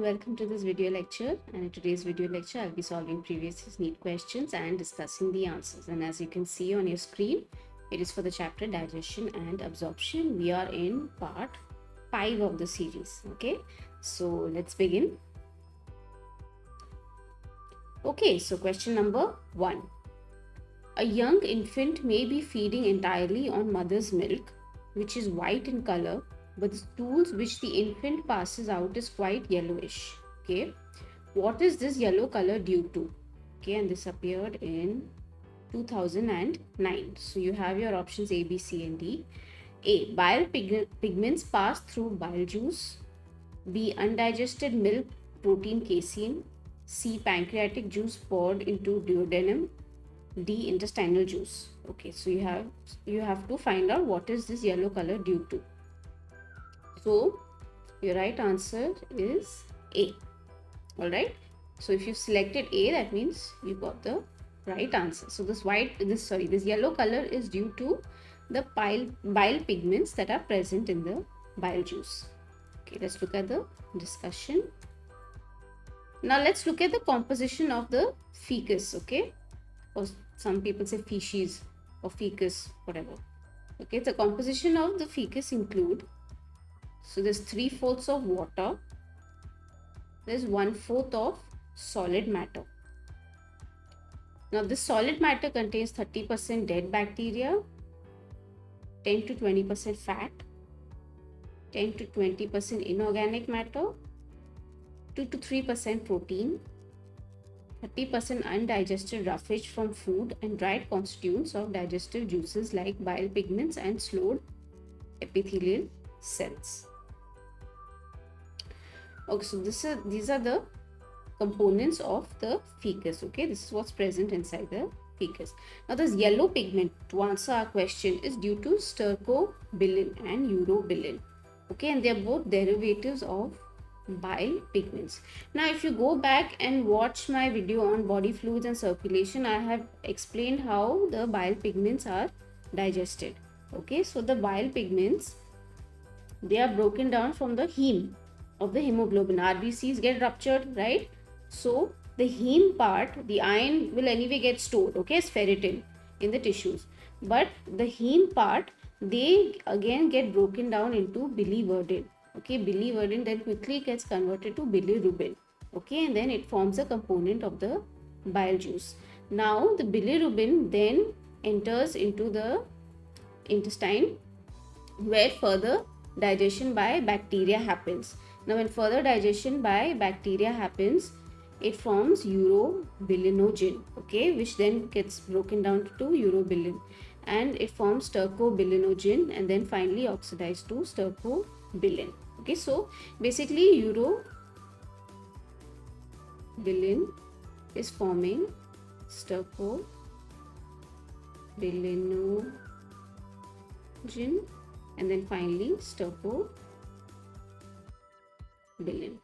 welcome to this video lecture. And in today's video lecture, I'll be solving previous NEET questions and discussing the answers. And as you can see on your screen, it is for the chapter Digestion and Absorption. We are in part 5 of the series. Okay, so let's begin. Okay, so question number 1. A young infant may be feeding entirely on mother's milk, which is white in color, but the stools which the infant passes out is quite yellowish. Okay, what is this yellow color due to? Okay, and this appeared in 2009. So you have your options A, B, C, and D. A. Bile pigments pass through bile juice. B. Undigested milk protein casein. C. Pancreatic juice poured into duodenum. D. Intestinal juice. Okay, so you have to find out what is this yellow color due to. So your right answer is A. Alright. So if you selected A, that means you got the right answer. So this yellow color is due to the bile pigments that are present in the bile juice. Okay, let's look at the discussion. Now let's look at the composition of the fecus. Okay, or some people say feces or fecus, whatever. Okay, the composition of the fecus include, so there's 3/4 of water, there's 1/4 of solid matter. Now this solid matter contains 30% dead bacteria, 10 to 20% fat, 10 to 20% inorganic matter, 2 to 3% protein, 30% undigested roughage from food, and dried constituents of digestive juices like bile pigments and slowed epithelial cells. Okay, so these are the components of the fecus. Okay, this is what's present inside the fecus. Now this yellow pigment, to answer our question, is due to stercobilin and urobilin. Okay, and they are both derivatives of bile pigments. Now if you go back and watch my video on body fluids and circulation, I have explained how the bile pigments are digested. Okay, so the bile pigments, they are broken down from the heme of the hemoglobin. RBCs get ruptured, right? So the heme part, the iron will anyway get stored, okay, as ferritin in the tissues. But the heme part, they again get broken down into biliverdin. Okay, biliverdin then quickly gets converted to bilirubin. Okay, and then it forms a component of the bile juice. Now the bilirubin then enters into the intestine, where further digestion by bacteria happens. Now when further digestion by bacteria happens, it forms urobilinogen, okay, which then gets broken down to urobilin, and it forms stercobilinogen and then finally oxidized to stercobilin. Okay, so basically urobilin is forming stercobilinogen and then finally stercobilin.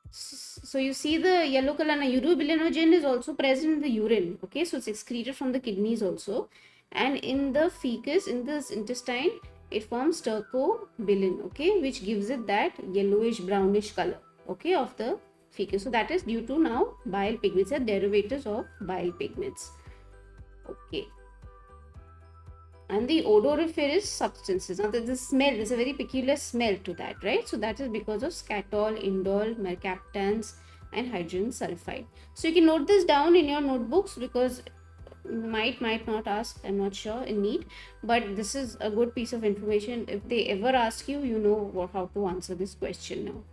So you see the yellow color. Now urobilinogen is also present in the urine. Okay, so it's excreted from the kidneys also, and in the fecus, in this intestine, it forms stercobilin, okay, which gives it that yellowish brownish color, okay, of the fecus. So that is due to now bile pigments, are derivatives of bile pigments. Okay, and the odoriferous substances. Now the smell, there's a very peculiar smell to that, right? So that is because of skatol, indol, mercaptans, and hydrogen sulfide. So you can note this down in your notebooks, because might not ask, I'm not sure, in NEET, but this is a good piece of information. If they ever ask you, you know how to answer this question now.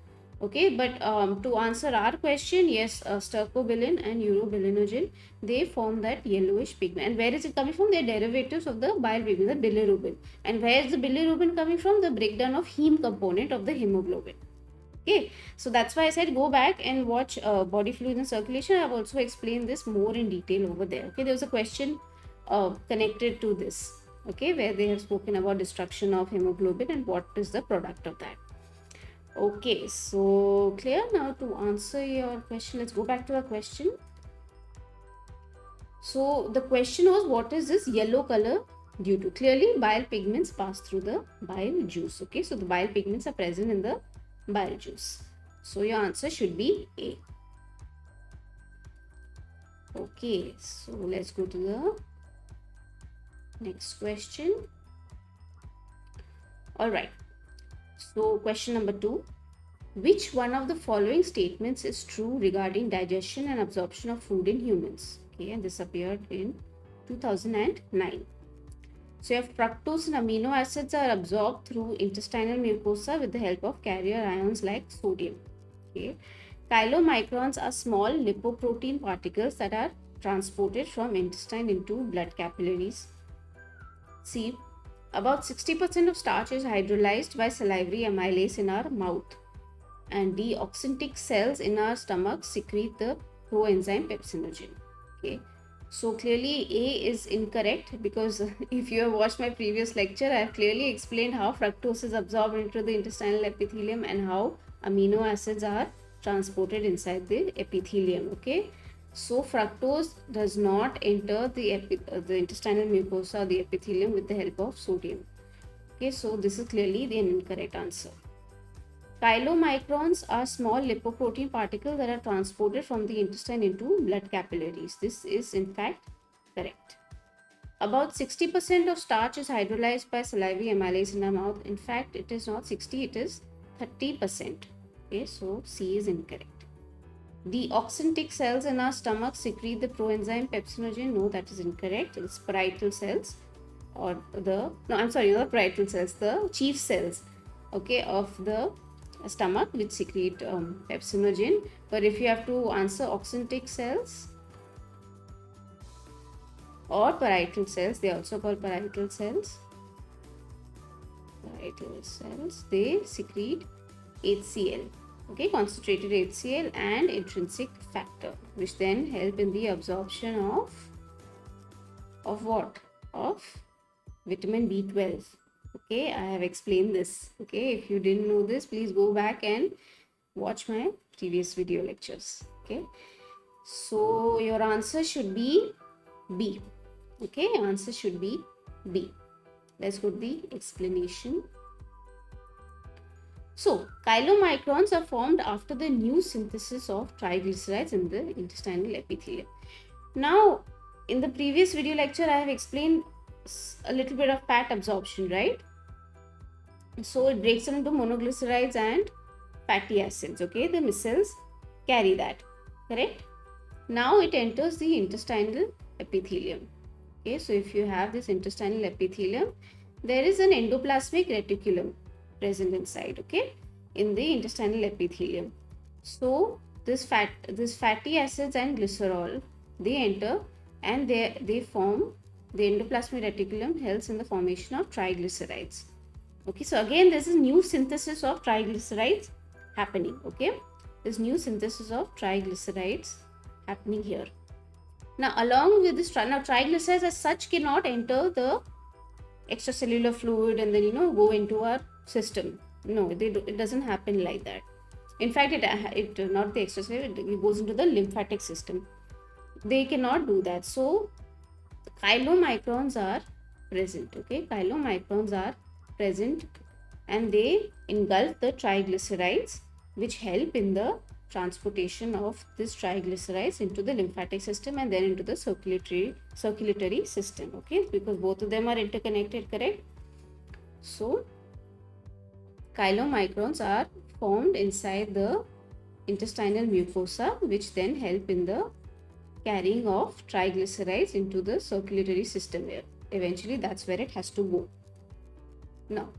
Okay, but to answer our question, yes, stercobilin and urobilinogen, they form that yellowish pigment. And where is it coming from? They're derivatives of the bile pigment, the bilirubin. And where is the bilirubin coming from? The breakdown of heme component of the hemoglobin. Okay, so that's why I said go back and watch body fluids and circulation. I've also explained this more in detail over there. Okay, there was a question connected to this, okay, where they have spoken about destruction of hemoglobin and what is the product of that. Okay, so clear. Now to answer your question, let's go back to our question. So the question was, what is this yellow color due to? Clearly bile pigments pass through the bile juice. Okay, so the bile pigments are present in the bile juice. So your answer should be A. Okay, so let's go to the next question. All right. So question number 2. Which one of the following statements is true regarding digestion and absorption of food in humans? Okay, and this appeared in 2009. So your fructose and amino acids are absorbed through intestinal mucosa with the help of carrier ions like sodium. Okay. Chylomicrons are small lipoprotein particles that are transported from intestine into blood capillaries. C. About 60% of starch is hydrolyzed by salivary amylase in our mouth. And D. Oxyntic cells in our stomach secrete the proenzyme pepsinogen. Okay. So clearly A is incorrect, because if you have watched my previous lecture, I have clearly explained how fructose is absorbed into the intestinal epithelium and how amino acids are transported inside the epithelium. Okay. So fructose does not enter the intestinal mucosa or the epithelium with the help of sodium. Okay. So this is clearly the incorrect answer. Chylomicrons are small lipoprotein particles that are transported from the intestine into blood capillaries. This is in fact correct. About 60% of starch is hydrolyzed by salivary amylase in our mouth. In fact, it is not 60, it is 30%. Okay, so C is incorrect. The oxyntic cells in our stomach secrete the proenzyme pepsinogen. No, that is incorrect. It's parietal cells, or the, no, I'm sorry, not the parietal cells, the chief cells, okay, of the stomach which secrete pepsinogen. But if you have to answer oxyntic cells or parietal cells, they are also called parietal cells. Parietal cells, they secrete HCl, okay, concentrated HCl and intrinsic factor, which then help in the absorption of what? Of vitamin B12. Okay, I have explained this. Okay, if you didn't know this, please go back and watch my previous video lectures. Okay, so your answer should be B. Okay, answer should be B. Let's go to the explanation. So, chylomicrons are formed after the new synthesis of triglycerides in the intestinal epithelium. Now, in the previous video lecture, I have explained a little bit of fat absorption, right? So it breaks down into monoglycerides and fatty acids. Okay, the micelles carry that, correct? Now it enters the intestinal epithelium. Okay, so if you have this intestinal epithelium, there is an endoplasmic reticulum present inside, okay, in the intestinal epithelium. So this fatty acids and glycerol, they enter and they form, the endoplasmic reticulum helps in the formation of triglycerides. Okay, so again, this is new synthesis of triglycerides happening. Okay, this new synthesis of triglycerides happening here. Now, along with this, now triglycerides as such cannot enter the extracellular fluid and then go into our system. No, it doesn't happen like that. In fact, it not the extracellular, it goes into the lymphatic system. They cannot do that. So, chylomicrons are present. Okay, chylomicrons are present and they engulf the triglycerides, which help in the transportation of this triglycerides into the lymphatic system and then into the circulatory system. Okay, because both of them are interconnected, correct? So chylomicrons are formed inside the intestinal mucosa, which then help in the carrying of triglycerides into the circulatory system. Eventually that's where it has to go. Now,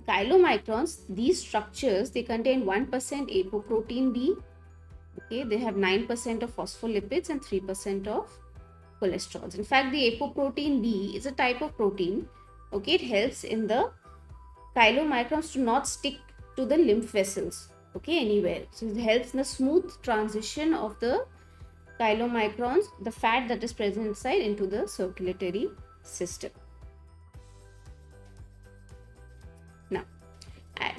chylomicrons, these structures, they contain 1% apoprotein B. Okay, they have 9% of phospholipids and 3% of cholesterols. In fact, the apoprotein B is a type of protein. Okay, it helps in the chylomicrons to not stick to the lymph vessels. Okay, anywhere. So it helps in the smooth transition of the chylomicrons, the fat that is present inside, into the circulatory system. Now,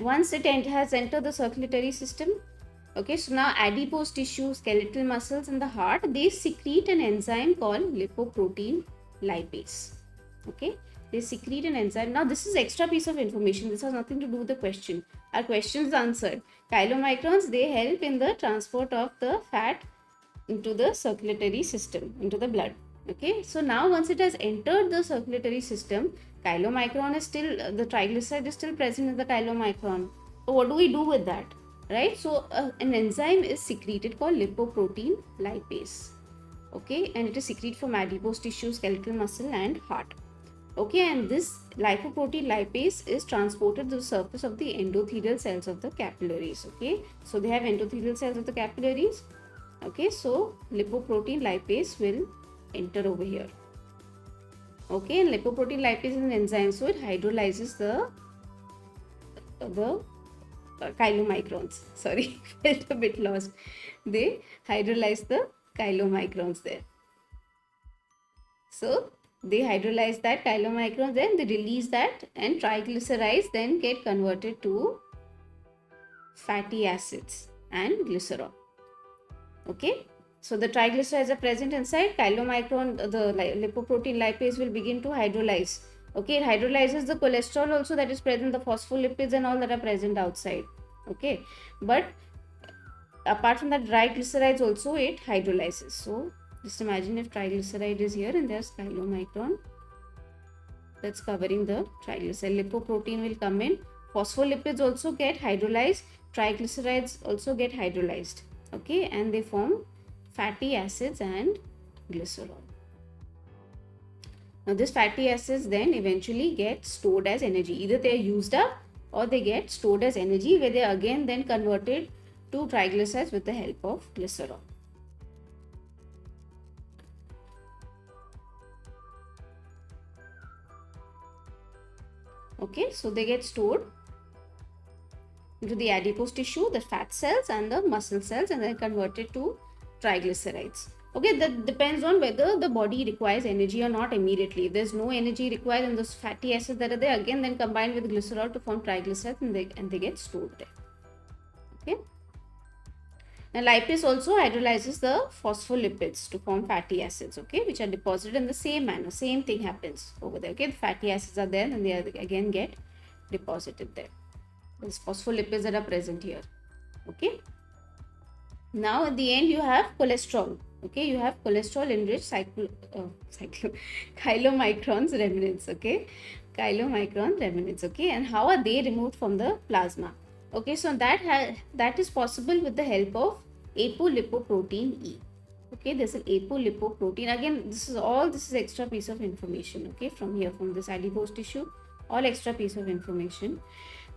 once it has entered the circulatory system, okay, so now adipose tissue, skeletal muscles and the heart, they secrete an enzyme called lipoprotein lipase. Okay, they secrete an enzyme. Now this is extra piece of information. This has nothing to do with the question. Our question is answered. Chylomicrons, they help in the transport of the fat into the circulatory system, into the blood. Okay, so now once it has entered the circulatory system, chylomicron is still, the triglyceride is still present in the chylomicron. So what do we do with that? Right, so an enzyme is secreted called lipoprotein lipase. Okay, and it is secreted from adipose tissue, skeletal muscle and heart. Okay, and this lipoprotein lipase is transported to the surface of the endothelial cells of the capillaries. Okay, so they have endothelial cells of the capillaries. Okay, so lipoprotein lipase will enter over here. Okay, and lipoprotein lipase is an enzyme, so it hydrolyzes the chylomicrons. Sorry, felt a bit lost. They hydrolyze the chylomicrons there. So they hydrolyze that chylomicrons, then they release that, and triglycerides then get converted to fatty acids and glycerol. Okay, so the triglycerides are present inside chylomicron, the lipoprotein lipase will begin to hydrolyze. Okay, it hydrolyzes the cholesterol also that is present, the phospholipids and all that are present outside. Okay, but apart from that, triglycerides also it hydrolyzes. So just imagine if triglyceride is here and there's chylomicron that's covering the triglyceride. Lipoprotein will come in, phospholipids also get hydrolyzed, triglycerides also get hydrolyzed. Okay, and they form fatty acids and glycerol. Now this fatty acids then eventually get stored as energy. Either they are used up or they get stored as energy, where they are again then converted to triglycerides with the help of glycerol. Okay, so they get stored into the adipose tissue, the fat cells and the muscle cells, and then converted to triglycerides. Okay, that depends on whether the body requires energy or not immediately. If there's no energy required, and those fatty acids that are there again then combine with glycerol to form triglycerides, and they get stored there. Okay. Now lipase also hydrolyzes the phospholipids to form fatty acids, okay, which are deposited in the same manner. Same thing happens over there. Okay, the fatty acids are there and they are again get deposited there. There's phospholipids that are present here. Okay. Now at the end you have cholesterol. Okay, you have cholesterol enriched chylomicrons remnants. Okay, chylomicron remnants. Okay, and how are they removed from the plasma? Okay, so that is possible with the help of apolipoprotein E. Okay, there's an apolipoprotein. Again, this is extra piece of information. Okay, from here, from this adipose tissue, all extra piece of information.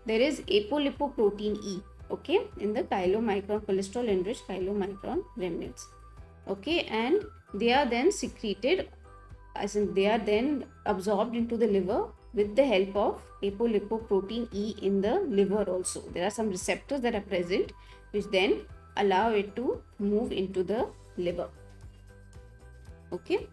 There is apolipoprotein E. Okay, in the chylomicron, cholesterol enriched chylomicron remnants. Okay, and they are then secreted, as in they are then absorbed into the liver with the help of apolipoprotein E in the liver also. There are some receptors that are present which then allow it to move into the liver. Okay,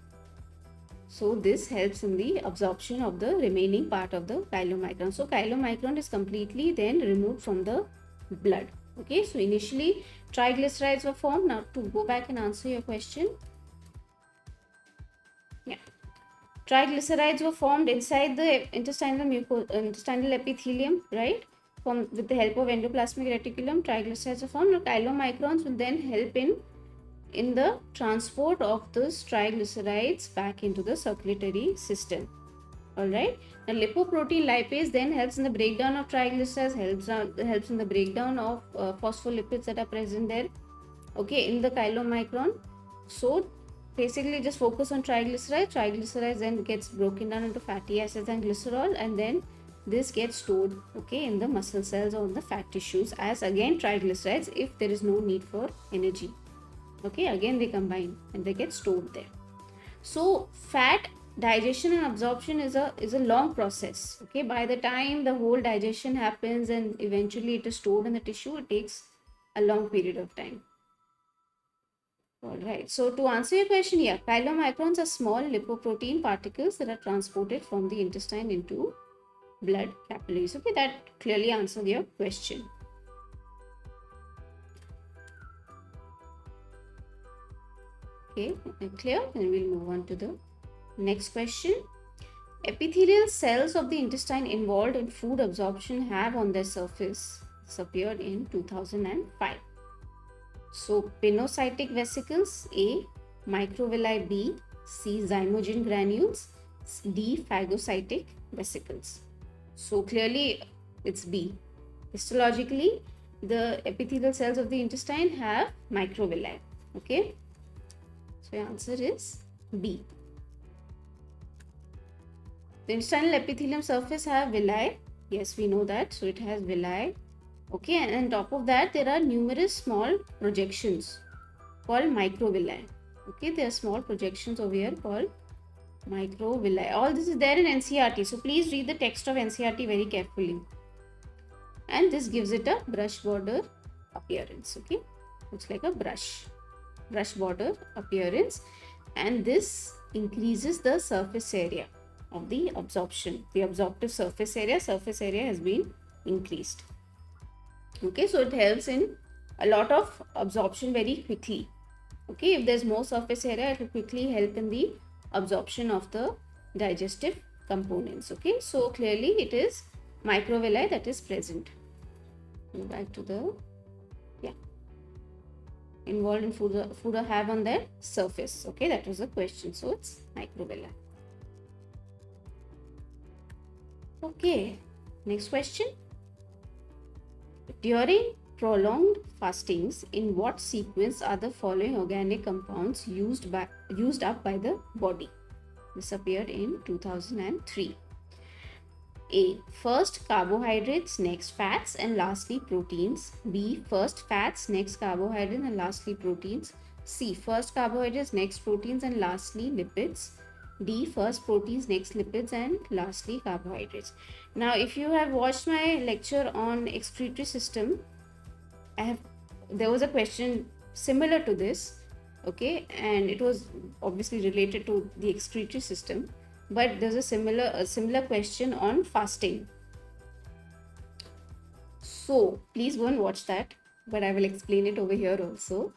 so this helps in the absorption of the remaining part of the chylomicron. So chylomicron is completely then removed from the blood. Okay, so initially triglycerides were formed. Now to go back and answer your question, yeah, triglycerides were formed inside the intestinal epithelium, right? With the help of endoplasmic reticulum, triglycerides are formed. Now chylomicrons will then help in the transport of those triglycerides back into the circulatory system. Alright, now lipoprotein lipase then helps in the breakdown of triglycerides, helps in the breakdown of phospholipids that are present there, okay, in the chylomicron. So basically just focus on triglycerides then gets broken down into fatty acids and glycerol, and then this gets stored, okay, in the muscle cells or in the fat tissues as again triglycerides if there is no need for energy. Okay, again they combine and they get stored there. So fat digestion and absorption is a long process. Okay, by the time the whole digestion happens and eventually it is stored in the tissue, it takes a long period of time. Alright, so to answer your question, yeah, chylomicrons are small lipoprotein particles that are transported from the intestine into blood capillaries. Okay, that clearly answered your question. Okay, clear? Then we'll move on to the next question. Epithelial cells of the intestine involved in food absorption have on their surface disappeared in 2005. So, pinocytic vesicles A, microvilli B, C, zymogen granules, D, phagocytic vesicles. So, clearly it's B. Histologically, the epithelial cells of the intestine have microvilli. Okay, so your answer is B. The intestinal epithelium surface have villi. Yes, we know that. So it has villi. Okay, and on top of that, there are numerous small projections called microvilli. Okay, there are small projections over here called microvilli. All this is there in NCERT. So please read the text of NCERT very carefully. And this gives it a brush border appearance. Okay, looks like a brush border appearance, and this increases the surface area of the absorption. The absorptive surface area has been increased. Okay, so it helps in a lot of absorption very quickly. Okay, if there's more surface area, it will quickly help in the absorption of the digestive components. Okay, so clearly it is microvilli that is present. Go back to the involved in food or have on their surface. Okay, that was the question. So it's microvilli. Okay, next question. During prolonged fastings, in what sequence are the following organic compounds used up by the body? This appeared in 2003. A. First carbohydrates, next fats, and lastly proteins. B. First fats, next carbohydrates, and lastly proteins. C. First carbohydrates, next proteins, and lastly lipids. D. First proteins, next lipids, and lastly carbohydrates. Now, if you have watched my lecture on excretory system, there was a question similar to this, okay, and it was obviously related to the excretory system. But there's a similar question on fasting. So please go and watch that, but I will explain it over here also.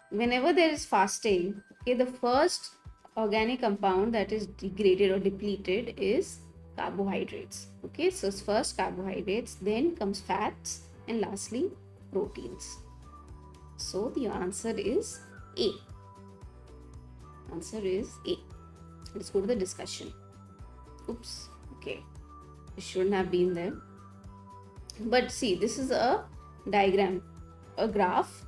Whenever there is fasting, okay, the first organic compound that is degraded or depleted is carbohydrates. Okay, so first carbohydrates, then comes fats, and lastly proteins. So the answer is A. Answer is A. Let's go to the discussion. Oops, okay, it shouldn't have been there. But see, this is a diagram, a graph.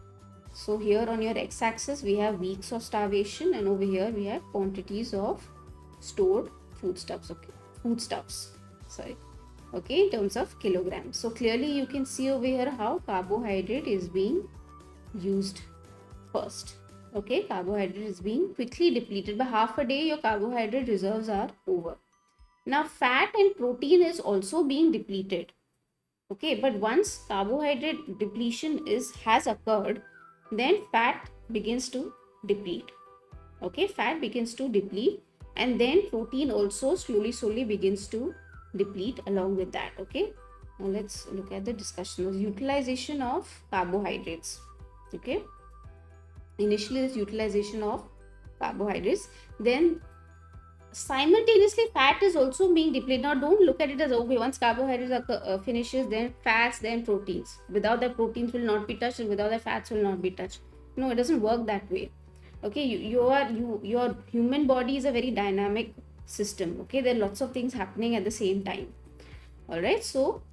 So here on your x-axis we have weeks of starvation, and over here we have quantities of stored foodstuffs. Okay, in terms of kilograms. So clearly you can see over here how carbohydrate is being used first. Okay, carbohydrate is being quickly depleted. By half a day, your carbohydrate reserves are over. Now, fat and protein is also being depleted. Okay, but once carbohydrate depletion has occurred, then fat begins to deplete. Okay, fat begins to deplete, and then protein also slowly begins to deplete along with that. Okay, now let's look at the discussion of utilization of carbohydrates. Okay, initially there's utilization of carbohydrates, then simultaneously fat is also being depleted. Now don't look at it as, okay, once carbohydrates are finishes, then fats, then proteins. Without that, proteins will not be touched, and without that, fats will not be touched. No, it doesn't work that way. Okay, your human body is a very dynamic system. Okay, there are lots of things happening at the same time. All right, so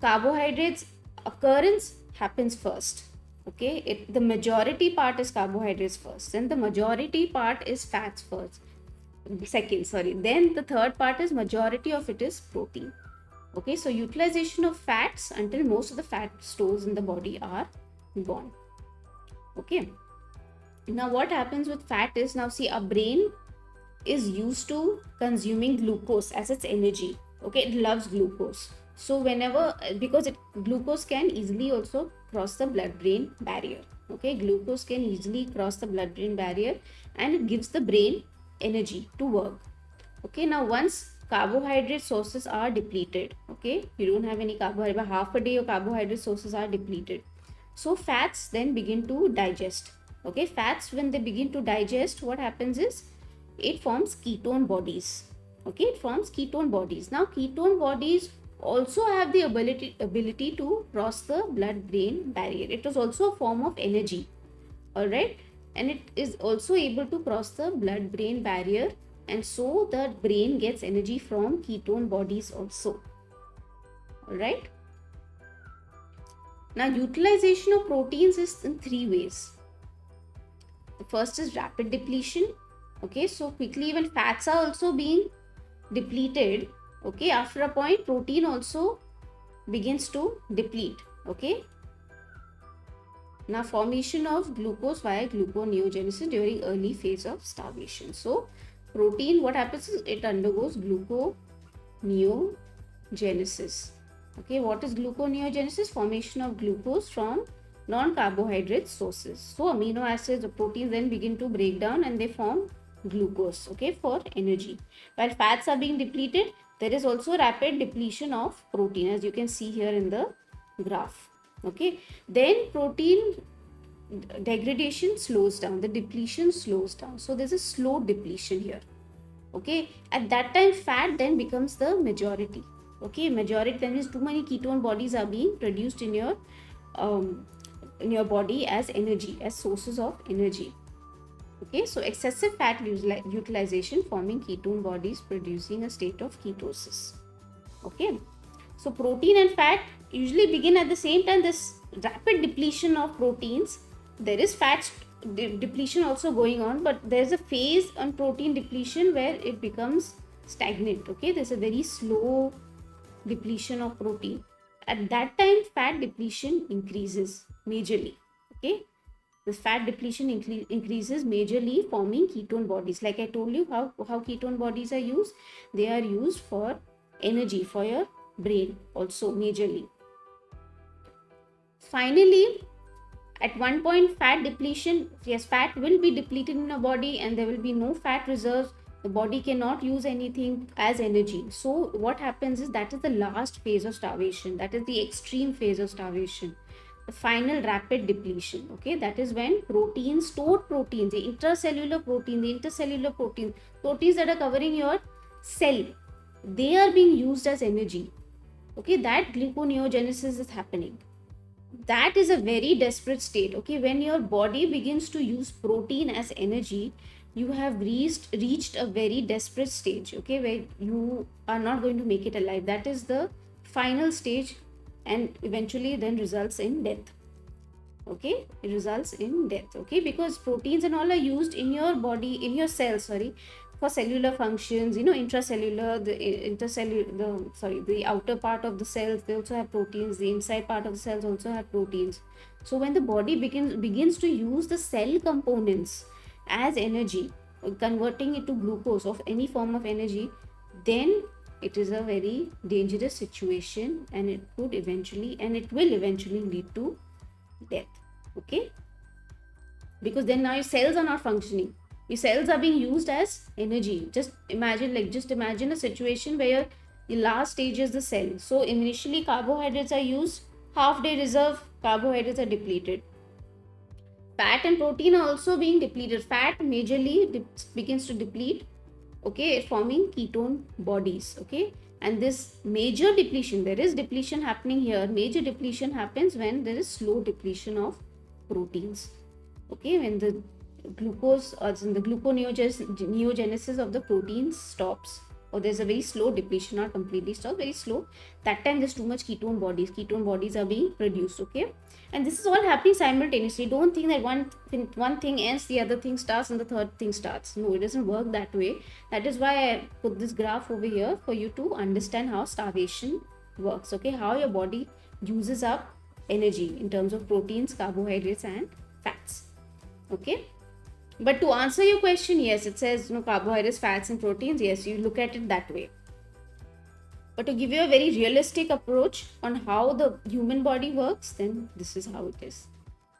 carbohydrates occurrence happens first. Okay, the majority part is carbohydrates first, then the majority part is fats second, then the third part is majority of it is protein. Okay, so utilization of fats until most of the fat stores in the body are gone. Okay, now what happens with fat is, now see, our brain is used to consuming glucose as its energy. Okay, it loves glucose. So whenever, because glucose can easily also cross the blood-brain barrier. Okay, glucose can easily cross the blood-brain barrier, and it gives the brain energy to work. Okay, now once carbohydrate sources are depleted, okay, you don't have any carbohydrate, by half a day your carbohydrate sources are depleted. So fats then begin to digest. Okay, fats, when they begin to digest, what happens is it forms ketone bodies. Okay, it forms ketone bodies. Now ketone bodies also have the ability to cross the blood brain barrier. It is also a form of energy. All right, and it is also able to cross the blood brain barrier, and so the brain gets energy from ketone bodies also. All right, now utilization of proteins is in three ways. The first is rapid depletion. Okay, so quickly even fats are also being depleted. Okay, after a point protein also begins to deplete. Okay, now formation of glucose via gluconeogenesis during early phase of starvation. So protein, what happens is it undergoes gluconeogenesis. Okay, what is gluconeogenesis? Formation of glucose from non-carbohydrate sources. So amino acids or proteins then begin to break down and they form glucose, okay, for energy. While fats are being depleted, there is also rapid depletion of protein, as you can see here in the graph. Okay, then protein degradation slows down, the depletion slows down. So there's a slow depletion here. Okay, at that time fat then becomes the majority. Okay, majority, that means too many ketone bodies are being produced in your body as energy, as sources of energy. Okay, so excessive fat utilization forming ketone bodies producing a state of ketosis. Okay, so protein and fat usually begin at the same time. This rapid depletion of proteins, there is fat depletion also going on, but there's a phase on protein depletion where it becomes stagnant. Okay, there's a very slow depletion of protein. At that time fat depletion increases majorly. Okay, the fat depletion increases majorly, forming ketone bodies. Like I told you how ketone bodies are used. They are used for energy, for your brain also majorly. Finally, at one point fat depletion, yes, fat will be depleted in a body and there will be no fat reserves. The body cannot use anything as energy. So what happens is, that is the last phase of starvation. That is the extreme phase of starvation. The final rapid depletion. Okay, that is when proteins, stored proteins, the intracellular protein, the intercellular protein, proteins that are covering your cell, they are being used as energy. Okay, that gluconeogenesis is happening. That is a very desperate state. Okay, when your body begins to use protein as energy, you have reached a very desperate stage. Okay, where you are not going to make it alive. That is the final stage, and eventually then results in death. Okay, it results in death. Okay, because proteins and all are used in your body, in your cells, sorry, for cellular functions, intracellular, the intercellular, the outer part of the cells, they also have proteins. The inside part of the cells also have proteins. So when the body begins to use the cell components as energy, converting it to glucose of any form of energy, then it is a very dangerous situation, and it will eventually lead to death. Okay, because then now your cells are not functioning. Your cells are being used as energy. Just imagine a situation where the last stage is the cell. So initially carbohydrates are used, half day reserve, carbohydrates are depleted. Fat and protein are also being depleted. Fat majorly begins to deplete, okay, forming ketone bodies. Okay, and this major depletion, there is depletion happening here. Major depletion happens when there is slow depletion of proteins. Okay, when the glucose or the gluconeogenesis of the proteins stops, or there's a very slow depletion, not completely stopped, very slow, that time there's too much ketone bodies are being produced. Okay, and this is all happening simultaneously. Don't think that one thing ends, the other thing starts, and the third thing starts. No, it doesn't work that way. That is why I put this graph over here for you to understand how starvation works. Okay, how your body uses up energy in terms of proteins, carbohydrates and fats. Okay, but to answer your question, yes, it says carbohydrates, fats and proteins. Yes, you look at it that way. But to give you a very realistic approach on how the human body works, then this is how it is.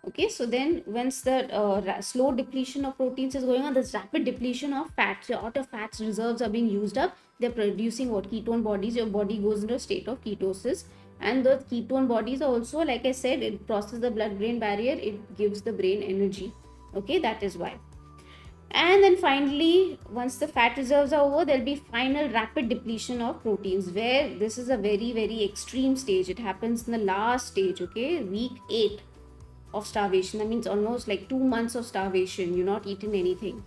Okay, so then once the slow depletion of proteins is going on, this rapid depletion of fats, your outer fats reserves are being used up. They're producing what? Ketone bodies. Your body goes into a state of ketosis. And the ketone bodies are also, like I said, it crosses the blood-brain barrier. It gives the brain energy. Okay, that is why. And then finally, once the fat reserves are over, there'll be final rapid depletion of proteins, where this is a very, very extreme stage. It happens in the last stage, okay, week 8 of starvation. That means almost like 2 months of starvation. You're not eating anything,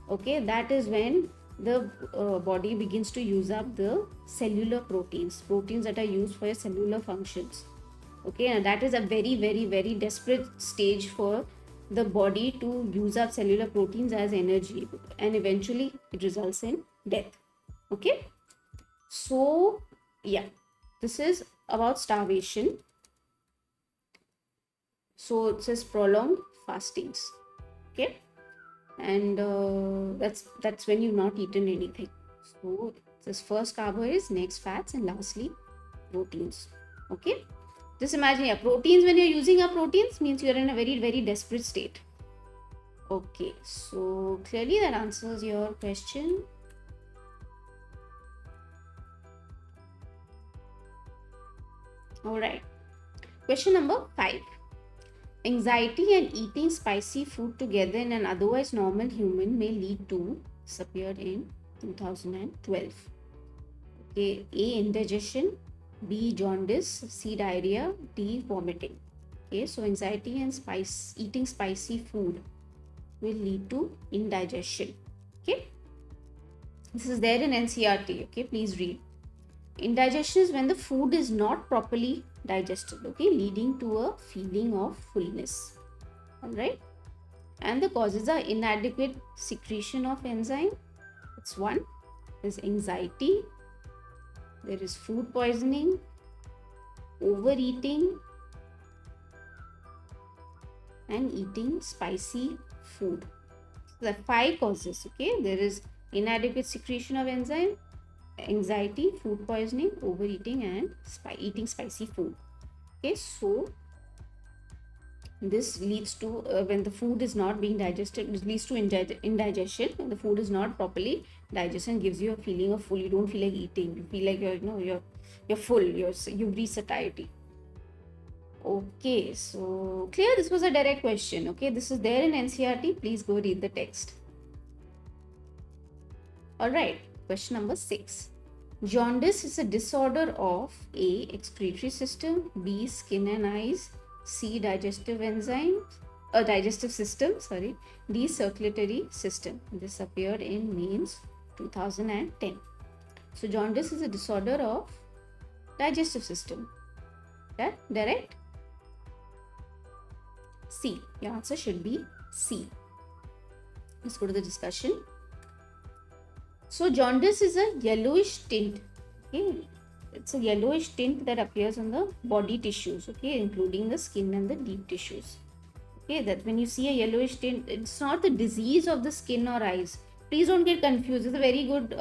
okay. That is when the body begins to use up the cellular proteins that are used for your cellular functions, okay. And that is a very, very, very desperate stage for the body to use up cellular proteins as energy, and eventually it results in death, okay. So yeah, this is about starvation. So it says prolonged fastings, okay. And that's when you've not eaten anything. So this first carbohydrates, next fats, and lastly proteins, okay. Just imagine, yeah, proteins, when you're using up proteins means you're in a very, very desperate state, okay. So clearly that answers your question. All right, question number 5. Anxiety and eating spicy food together in an otherwise normal human may lead to, this appeared in 2012. Okay, A, indigestion, B, jaundice, C, diarrhea, D, vomiting. Okay, so anxiety and eating spicy food will lead to indigestion. Okay, this is there in NCERT. Okay, please read. Indigestion is when the food is not properly digested, okay, leading to a feeling of fullness. All right, and the causes are inadequate secretion of enzyme. It's one. There's anxiety. There is food poisoning, overeating, and eating spicy food. So there are 5 causes, okay. There is inadequate secretion of enzyme, anxiety, food poisoning, overeating, and eating spicy food, okay. So this leads to when the food is not being digested, it leads to indigestion. When the food is not properly digested, and gives you a feeling of full. You don't feel like eating, you feel like you're full, you've reached satiety. Okay, so clear, this was a direct question, okay. This is there in NCERT. Please go read the text. All right, question number 6. Jaundice is a disorder of A, excretory system, B, skin and eyes, C, digestive system, sorry, D, circulatory system. This appeared in mains 2010. So jaundice is a disorder of digestive system. That direct? C. Your answer should be C. Let's go to the discussion. So jaundice is a yellowish tint, okay. It's a yellowish tint that appears on the body tissues, okay, including the skin and the deep tissues, okay. That when you see a yellowish tint, it's not the disease of the skin or eyes. Please don't get confused. It's a very good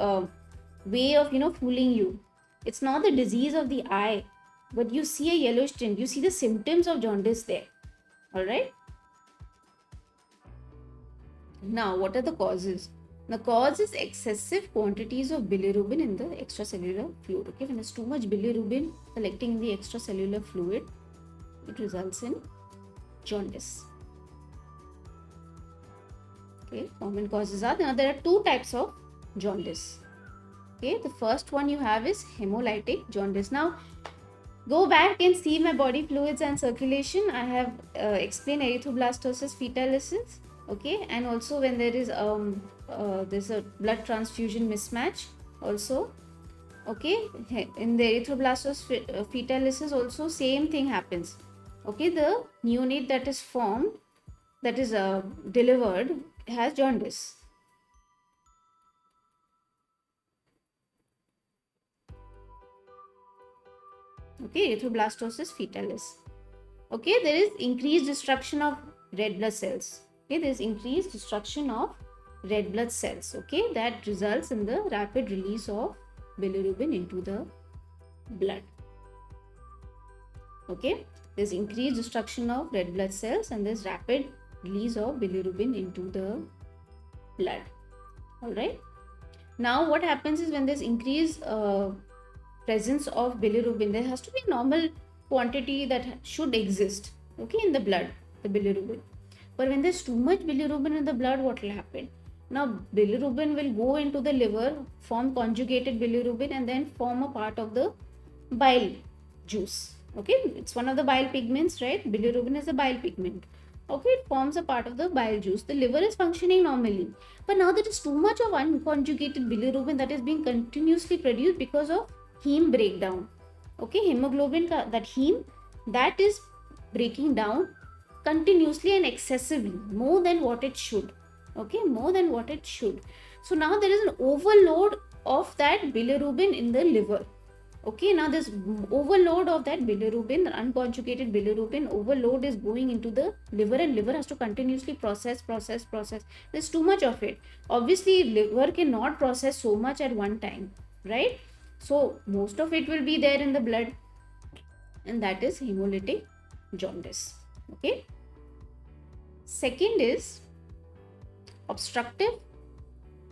way of fooling you. It's not the disease of the eye, but you see a yellowish tint, you see the symptoms of jaundice there. All right, now what are the causes? The cause is excessive quantities of bilirubin in the extracellular fluid. Okay, when there's too much bilirubin collecting in the extracellular fluid, it results in jaundice. Okay, common causes are, now there are 2 types of jaundice. Okay, the first one you have is hemolytic jaundice. Now go back and see my body fluids and circulation. I have explained erythroblastosis fetalis, okay, and also when there is there's a blood transfusion mismatch also, okay. In the erythroblastosis fetalis also same thing happens, okay. The neonate that is formed, that is delivered, has jaundice. Okay, erythroblastosis fetalis. Okay, there is increased destruction of red blood cells. Okay, there is increased destruction of red blood cells. Okay, that results in the rapid release of bilirubin into the blood. Okay, there's increased destruction of red blood cells and there's rapid release of bilirubin into the blood. All right. Now, what happens is when there's increased presence of bilirubin, there has to be a normal quantity that should exist, okay, in the blood, the bilirubin. But when there's too much bilirubin in the blood, what will happen? Now bilirubin will go into the liver, form conjugated bilirubin, and then form a part of the bile juice. Okay, it's one of the bile pigments, right? Bilirubin is a bile pigment. Okay, it forms a part of the bile juice. The liver is functioning normally, but now there is too much of unconjugated bilirubin that is being continuously produced because of heme breakdown. Okay, hemoglobin that heme, that is breaking down continuously and excessively, more than what it should. Okay, more than what it should. So now there is an overload of that bilirubin in the liver. Okay, now this overload of that bilirubin, unconjugated bilirubin overload, is going into the liver, and liver has to continuously process. There's too much of it. Obviously liver cannot process so much at one time, right? So most of it will be there in the blood, and that is hemolytic jaundice. Okay, second is obstructive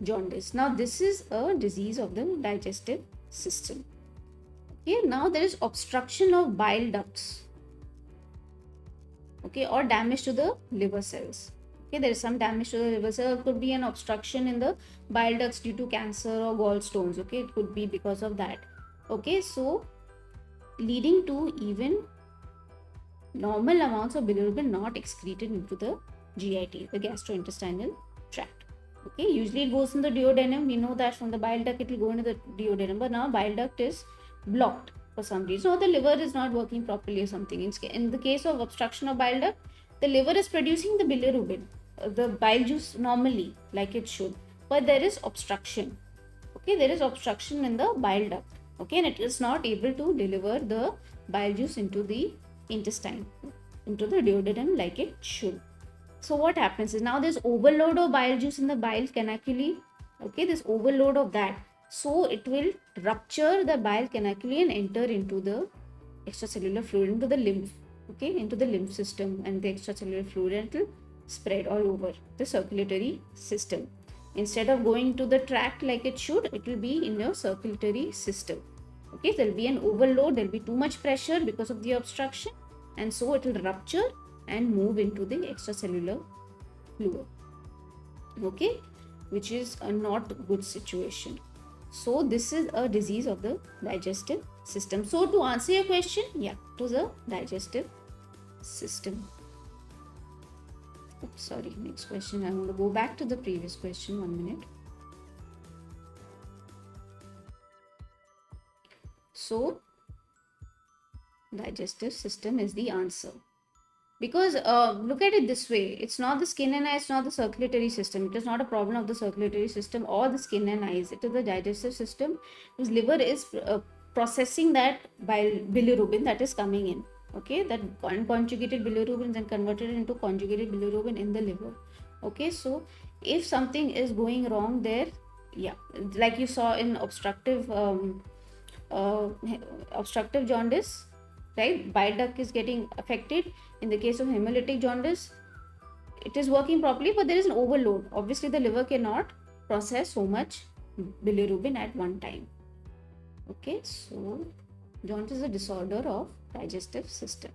jaundice. Now this is a disease of the digestive system. Okay, now there is obstruction of bile ducts, okay, or damage to the liver cells. Okay, there is some damage to the liver cell. Could be an obstruction in the bile ducts due to cancer or gallstones. Okay, it could be because of that. Okay, so leading to even normal amounts of bilirubin not excreted into the GIT, the gastrointestinal tract. Okay, usually it goes in the duodenum. We know that from the bile duct it will go into the duodenum, but now bile duct is blocked for some reason, or the liver is not working properly or something. In the case of obstruction of bile duct, the liver is producing the bilirubin, the bile juice normally like it should, but there is obstruction. Okay, there is obstruction in the bile duct. Okay, and it is not able to deliver the bile juice into the intestine, into the duodenum like it should. So what happens is now there's overload of bile juice in the bile canaliculi. Okay, this overload of that, so it will rupture the bile canaliculi and enter into the extracellular fluid, into the lymph. Okay, into the lymph system, and the extracellular fluid, and it will spread all over the circulatory system. Instead of going to the tract like it should, it will be in your circulatory system. Okay, there will be an overload, there will be too much pressure because of the obstruction, and so it will rupture and move into the extracellular fluid. Okay, which is a not good situation. So this is a disease of the digestive system. So to answer your question, yeah, it was a digestive system. Oops, sorry, next question. I'm going to go back to the previous question. 1 minute. So digestive system is the answer. Because look at it this way, it's not the skin and eyes, it's not the circulatory system. It is not a problem of the circulatory system or the skin and eyes. It is the digestive system, whose liver is processing that bilirubin that is coming in. Okay, that unconjugated bilirubin is then converted into conjugated bilirubin in the liver. Okay, so if something is going wrong there, yeah, like you saw in obstructive jaundice, right, bile duct is getting affected. In the case of hemolytic jaundice, it is working properly, but there is an overload. Obviously the liver cannot process so much bilirubin at one time. Okay, so jaundice is a disorder of digestive system.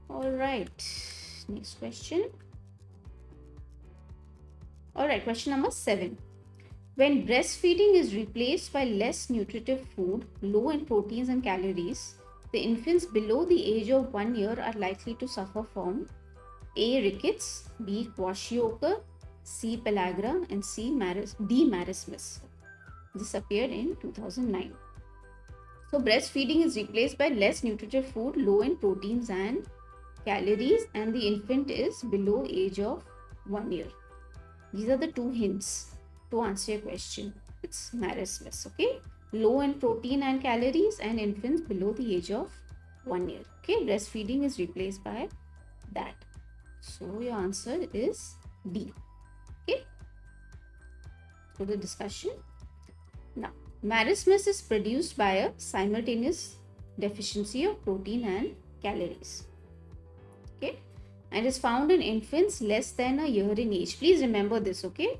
All right, next question. All right, question number 7. When breastfeeding is replaced by less nutritive food, low in proteins and calories, the infants below the age of 1 year are likely to suffer from A. rickets, B. kwashiorkor, C. pellagra, and D. marasmus. This appeared in 2009. So breastfeeding is replaced by less nutritive food, low in proteins and calories, and the infant is below age of 1 year. These are the two hints to answer your question. It's marasmus. Okay, low in protein and calories, and infants below the age of 1 year. Okay, breastfeeding is replaced by that. So your answer is D. Okay, so the discussion now. Marasmus is produced by a simultaneous deficiency of protein and calories. Okay, and is found in infants less than a year in age. Please remember this. Okay,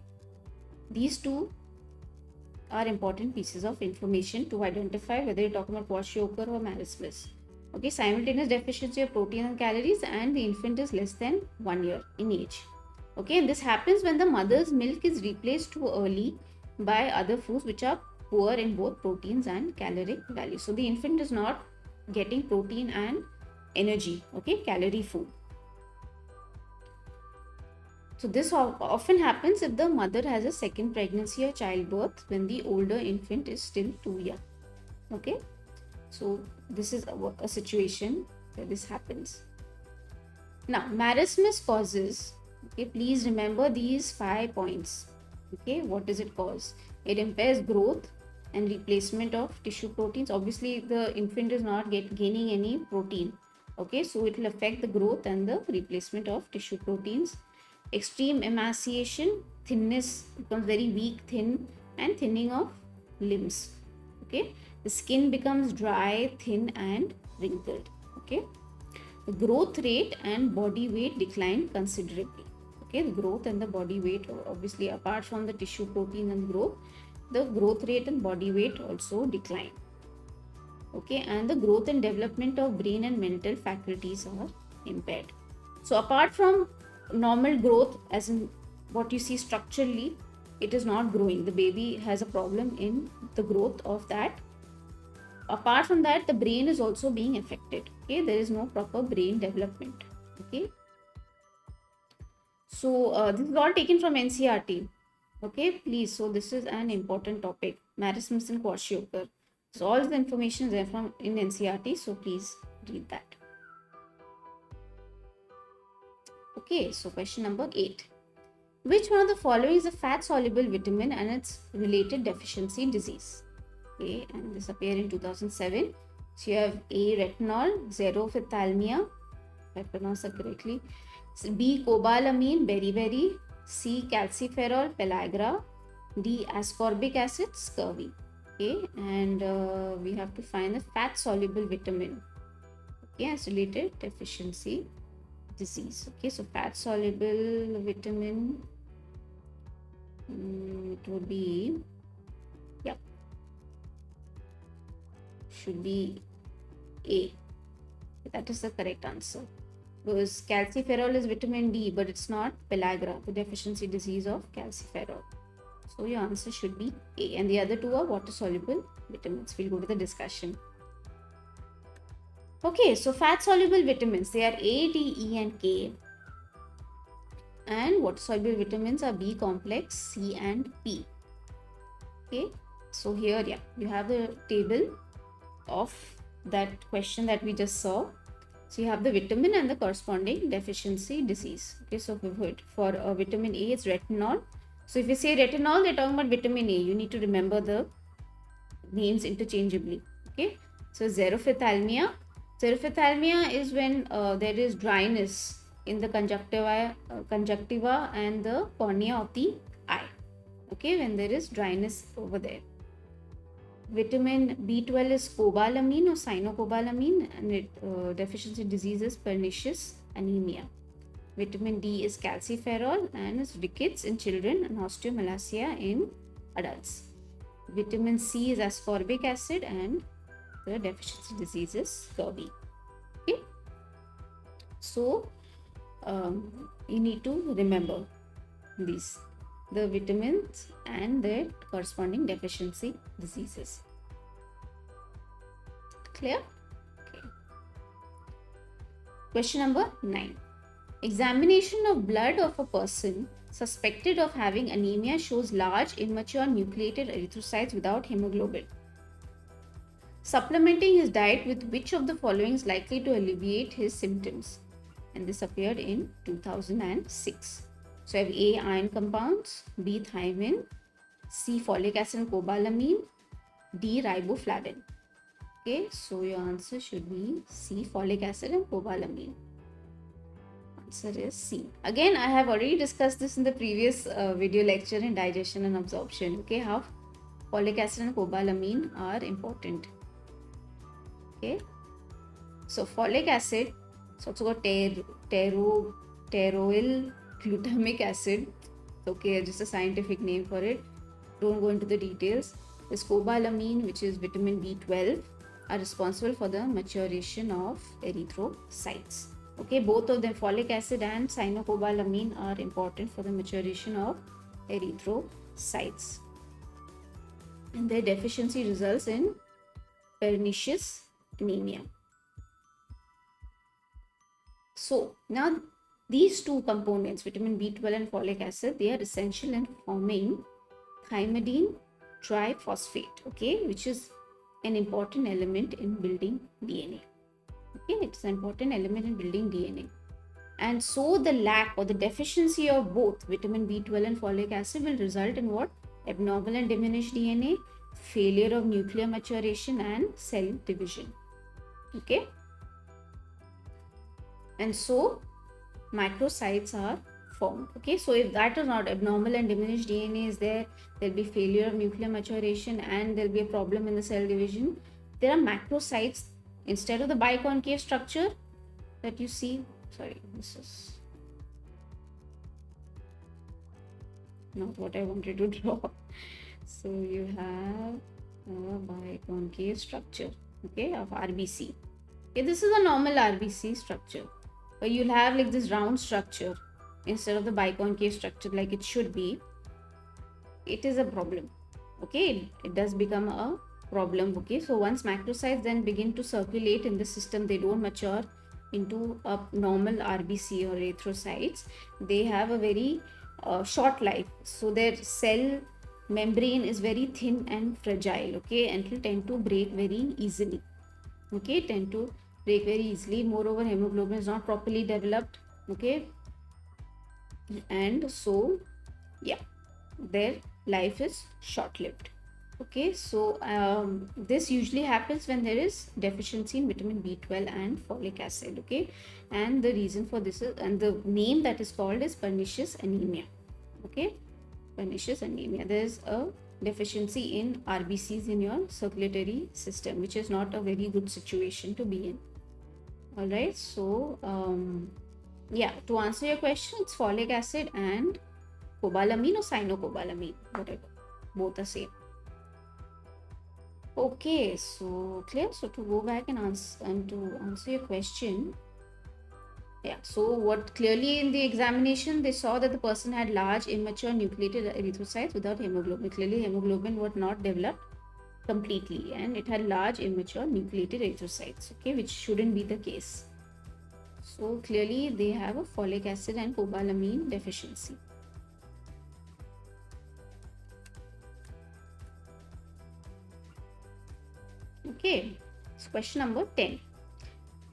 these two are important pieces of information to identify whether you're talking about kwashiorkor or marasmus. Okay, simultaneous deficiency of protein and calories, and the infant is less than 1 year in age. Okay, and this happens when the mother's milk is replaced too early by other foods which are poor in both proteins and caloric value. So the infant is not getting protein and energy, okay, calorie food. So this often happens if the mother has a second pregnancy or childbirth when the older infant is still too young. Okay, so this is a situation where this happens. Now, marasmus causes, okay, please remember these 5 points. Okay, what does it cause? It impairs growth and replacement of tissue proteins. Obviously, the infant is not gaining any protein. Okay, so it will affect the growth and the replacement of tissue proteins. Extreme emaciation, thinness, becomes very weak, thin, and thinning of limbs. Okay, the skin becomes dry, thin, and wrinkled. Okay, the growth rate and body weight decline considerably. Okay, the growth and the body weight, obviously, apart from the tissue protein and growth, the growth rate and body weight also decline. Okay, and the growth and development of brain and mental faculties are impaired. So apart from normal growth, as in what you see structurally, it is not growing. The baby has a problem in the growth of that. Apart from that, the brain is also being affected. Okay, there is no proper brain development. Okay, so this is all taken from NCERT. Okay, please. So this is an important topic. Marasmus and Kwashiorkor. So all the information is there from in NCERT. So please read that. Okay, so question number 8. Which one of the following is a fat soluble vitamin and its related deficiency disease? Okay, and this appeared in 2007. So you have A. Retinol, xerophthalmia, if I pronounce that correctly. B. Cobalamin, beriberi. C. Calciferol, pellagra. D. Ascorbic acid, scurvy. Okay, and we have to find the fat soluble vitamin. Okay, as related deficiency disease. Okay, so fat soluble vitamin, it would be, yeah, should be A. That is the correct answer. Because calciferol is vitamin D, but it's not pellagra, the deficiency disease of calciferol. So your answer should be A. And the other two are water soluble vitamins. We'll go to the discussion. Okay, so fat soluble vitamins, they are A, D, E, and K. And water soluble vitamins are B complex, C, and P. Okay, so here, yeah, you have the table of that question that we just saw. So you have the vitamin and the corresponding deficiency disease. Okay, so for vitamin A, it's retinol. So if you say retinol, they're talking about vitamin A. You need to remember the names interchangeably. Okay, so xerophthalmia. Xerophthalmia is when there is dryness in the conjunctiva and the cornea of the eye. Okay, when there is dryness over there. Vitamin B12 is cobalamin or cyanocobalamin, and deficiency disease is pernicious anemia. Vitamin D is calciferol and is rickets in children and osteomalacia in adults. Vitamin C is ascorbic acid and the deficiency disease is scurvy. Okay, so you need to remember these, the vitamins and their corresponding deficiency diseases. Clear? Okay. Question number 9. Examination of blood of a person suspected of having anemia shows large immature nucleated erythrocytes without hemoglobin. Supplementing his diet with which of the following is likely to alleviate his symptoms? And this appeared in 2006. So I have A. Iron compounds, B. Thiamine, C. Folic acid and cobalamin, D. Riboflavin. Okay, so your answer should be C. Folic acid and cobalamin. Answer is C. Again, I have already discussed this in the previous video lecture in digestion and absorption. Okay, how folic acid and cobalamin are important. Okay, so folic acid, it's also got pteroyl glutamic acid. Okay, just a scientific name for it. Don't go into the details. This cobalamin, which is vitamin B12, are responsible for the maturation of erythrocytes. Okay, both of them, folic acid and cyanocobalamin, are important for the maturation of erythrocytes, and their deficiency results in pernicious anemia. So now these two components, vitamin B12 and folic acid, they are essential in forming thymidine triphosphate, okay, which is an important element in building DNA. Okay, it's an important element in building DNA. And so the lack or the deficiency of both vitamin B12 and folic acid will result in what? Abnormal and diminished DNA, failure of nuclear maturation, and cell division. Okay. And so microcytes are formed. Okay, so if that is not, abnormal and diminished DNA is there, there'll be failure of nuclear maturation and there'll be a problem in the cell division. There are macrocytes instead of the biconcave structure that you see. Sorry, this is not what I wanted to draw. So you have a biconcave structure, okay, of RBC. Okay, this is a normal RBC structure, but you'll have like this round structure instead of the biconcave structure like it should be. It is a problem. Okay, it does become a problem. Okay, so once macrocytes then begin to circulate in the system, they don't mature into a normal RBC or erythrocytes. They have a very short life, so their cell membrane is very thin and fragile. Okay, and will tend to break very easily. Okay, tend to break very easily. Moreover, hemoglobin is not properly developed. Okay, and so yeah, their life is short-lived. Okay, so this usually happens when there is deficiency in vitamin B12 and folic acid. Okay, and the reason for this is, and the name that is called is pernicious anemia. Okay, pernicious anemia. There is a deficiency in RBCs in your circulatory system, which is not a very good situation to be in. All right, so yeah, to answer your question, it's folic acid and cobalamin or cyanocobalamin, whatever, both are same. Okay, so clear. So to go back and answer your question, yeah, so what clearly in the examination they saw that the person had large immature nucleated erythrocytes without hemoglobin. Clearly hemoglobin was not developed completely and it had large immature nucleated erythrocytes, okay, which shouldn't be the case. So clearly they have a folic acid and cobalamin deficiency. Okay, so question number 10.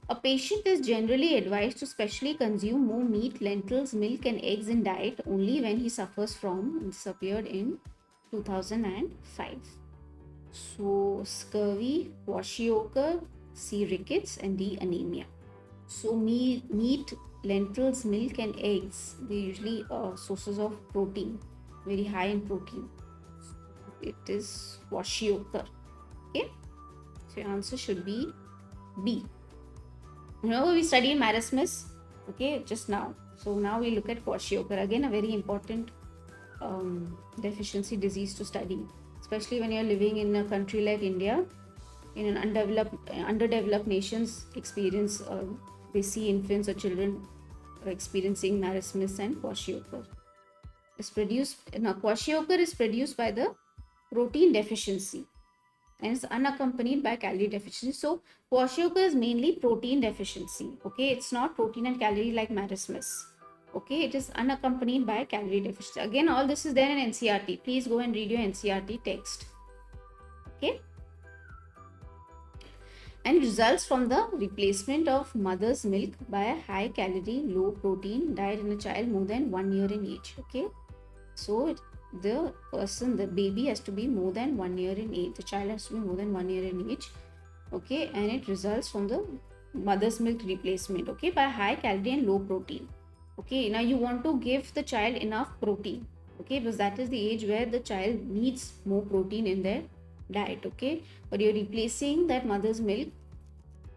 A patient is generally advised to specially consume more meat, lentils, milk, and eggs in diet only when he suffers from, this appeared in 2005. So, scurvy, kwashiorkor, C. rickets, and D. anemia. So, meat, lentils, milk, and eggs, they usually are sources of protein, very high in protein. It is kwashiorkor. Okay. So your answer should be B. Remember we studied marasmus, okay, just now. So now we look at kwashiorkor, again a very important deficiency disease to study, especially when you're living in a country like India. In an underdeveloped nations experience, they see infants or children experiencing marasmus and kwashiorkor. Kwashiorkor is produced by the protein deficiency and it's unaccompanied by calorie deficiency. So kwashiorkor is mainly protein deficiency. Okay, it's not protein and calorie like marasmus. Okay, it is unaccompanied by calorie deficiency. Again, all this is there in NCERT. Please go and read your NCERT text. Okay, and results from the replacement of mother's milk by a high calorie, low protein diet in a child more than 1 year in age. Okay, so the baby has to be more than 1 year in age. The child has to be more than 1 year in age. Okay, and it results from the mother's milk replacement. Okay, by high calorie and low protein. Okay, now you want to give the child enough protein. Okay, because that is the age where the child needs more protein in their diet. Okay, but you're replacing that mother's milk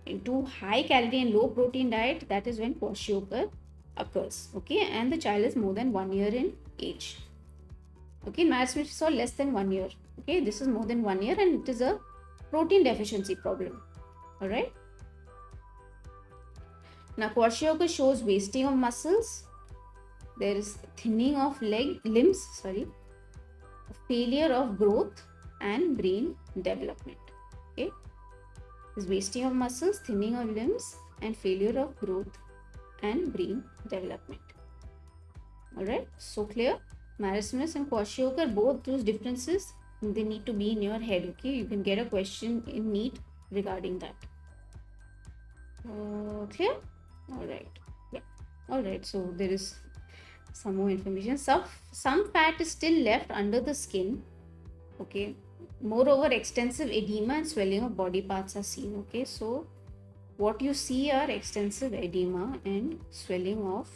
into high calorie and low protein diet. That is when kwashiorkor occurs. Okay, and the child is more than 1 year in age. Okay, marasmus is all less than 1 year. Okay, this is more than 1 year and it is a protein deficiency problem. All right. Now, kwashiorkor shows wasting of muscles. There is thinning of limbs, failure of growth and brain development. Okay, is wasting of muscles, thinning of limbs, and failure of growth and brain development. All right, so clear? Marasmus and kwashiorkor, both those differences, they need to be in your head. Okay, you can get a question in NEET regarding that. Clear? All right. Yeah. All right. So there is some more information. Some fat is still left under the skin. Okay. Moreover, extensive edema and swelling of body parts are seen. Okay. So what you see are extensive edema and swelling of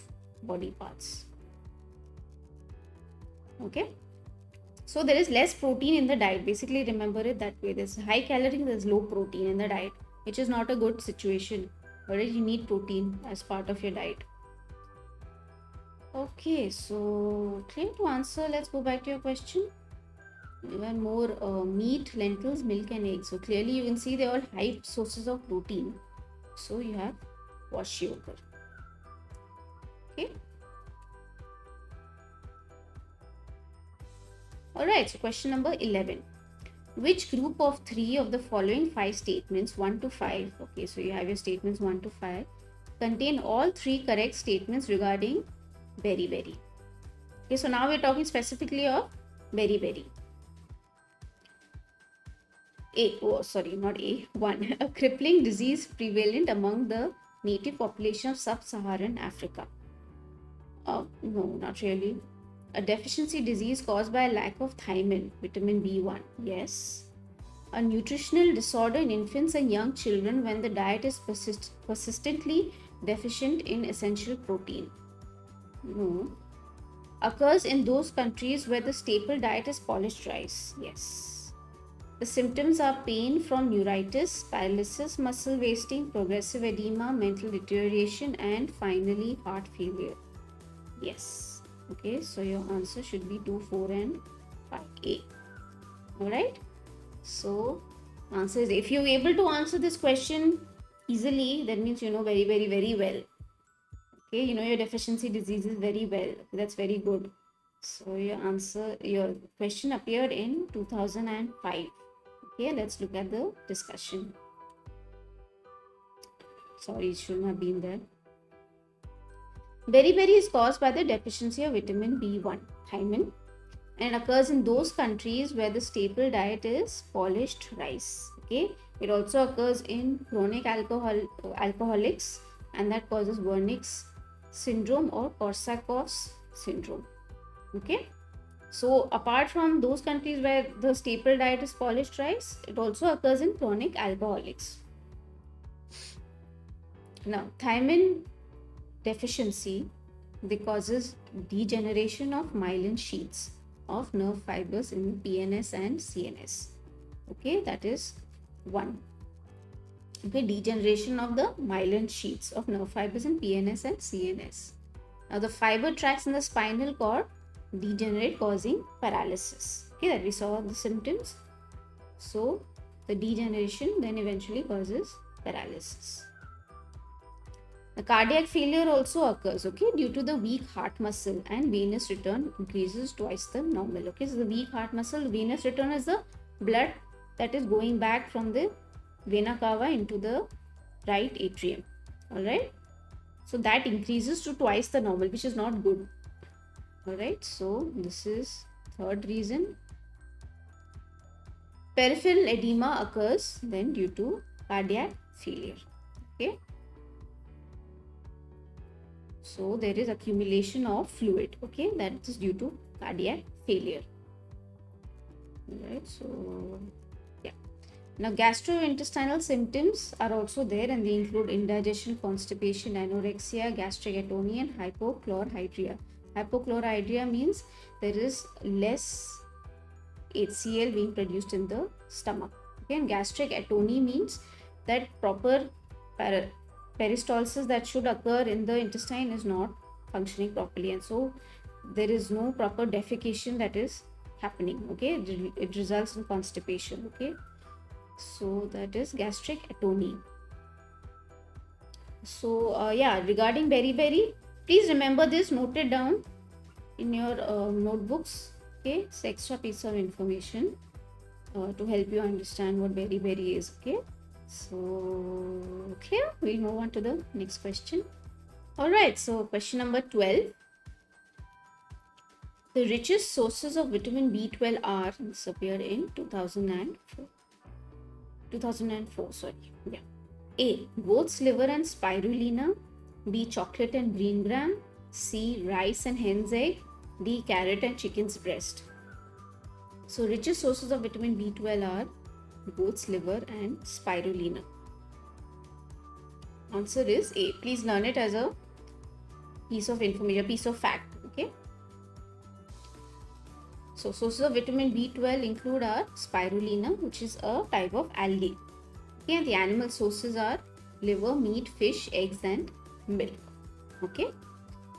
body parts. Okay. So there is less protein in the diet. Basically, remember it that way. There's high calorie, there's low protein in the diet, which is not a good situation. Alright, you need protein as part of your diet. Okay, so clear to answer. Let's go back to your question. Even more meat, lentils, milk, and eggs. So clearly, you can see they are all high sources of protein. So you have kwashiorkor. Okay. Alright, so question number 11. Which group of 3 of the following 5 statements, 1 to 5, okay, so you have your statements 1 to 5, contain all 3 correct statements regarding beriberi? Okay, so now we're talking specifically of beriberi. Not A, 1. A crippling disease prevalent among the native population of sub-Saharan Africa. No, not really. A deficiency disease caused by a lack of thiamine, vitamin B1. Yes. A nutritional disorder in infants and young children when the diet is persistently deficient in essential protein. No. Occurs in those countries where the staple diet is polished rice. Yes. The symptoms are pain from neuritis, paralysis, muscle wasting, progressive edema, mental deterioration, and finally heart failure. Yes. Okay, so your answer should be 2, 4, and 5A. Alright. So, answer is, if you're able to answer this question easily, that means you know very, very, very well. Okay, you know your deficiency diseases very well. That's very good. So, your question appeared in 2005. Okay, let's look at the discussion. Sorry, it shouldn't have been there. Beriberi is caused by the deficiency of vitamin B1, thiamine, and occurs in those countries where the staple diet is polished rice. Okay, it also occurs in chronic alcoholics, and that causes Wernicke's syndrome or Korsakoff's syndrome. Okay, so apart from those countries where the staple diet is polished rice, it also occurs in chronic alcoholics. Now, thiamine deficiency, they causes degeneration of myelin sheaths of nerve fibers in PNS and CNS. Okay, that is 1. Okay, degeneration of the myelin sheaths of nerve fibers in PNS and CNS. Now, the fiber tracts in the spinal cord degenerate, causing paralysis. Okay, that we saw the symptoms. So, the degeneration then eventually causes paralysis. The cardiac failure also occurs, okay, due to the weak heart muscle, and venous return increases twice the normal. Okay, so the weak heart muscle, venous return is the blood that is going back from the vena cava into the right atrium. Alright, so that increases to twice the normal, which is not good. Alright, so this is third reason. Peripheral edema occurs then due to cardiac failure. Okay. So there is accumulation of fluid, okay, that is due to cardiac failure. Right, so yeah. Now gastrointestinal symptoms are also there, and they include indigestion, constipation, anorexia, gastric atony, and hypochlorhydria. Hypochlorhydria means there is less HCl being produced in the stomach. Okay, and gastric atony means that proper peristalsis that should occur in the intestine is not functioning properly, and so there is no proper defecation that is happening. Okay, it results in constipation. Okay, so that is gastric atony. So yeah, regarding beriberi, please remember this, note it down in your notebooks. Okay, it's extra piece of information to help you understand what beriberi is. Okay, so clear. We'll move on to the next question. All right, so question number 12. The richest sources of vitamin B12 are, this appeared in 2004. 2004, sorry. Yeah. A. Goat's liver and spirulina. B. Chocolate and green gram. C. Rice and hen's egg. D. Carrot and chicken's breast. So, richest sources of vitamin B12 are goat's liver and spirulina. Answer is A. Please learn it as a piece of information, a piece of fact. Okay. So, sources of vitamin B12 include our spirulina, which is a type of algae. Okay, and the animal sources are liver, meat, fish, eggs, and milk. Okay,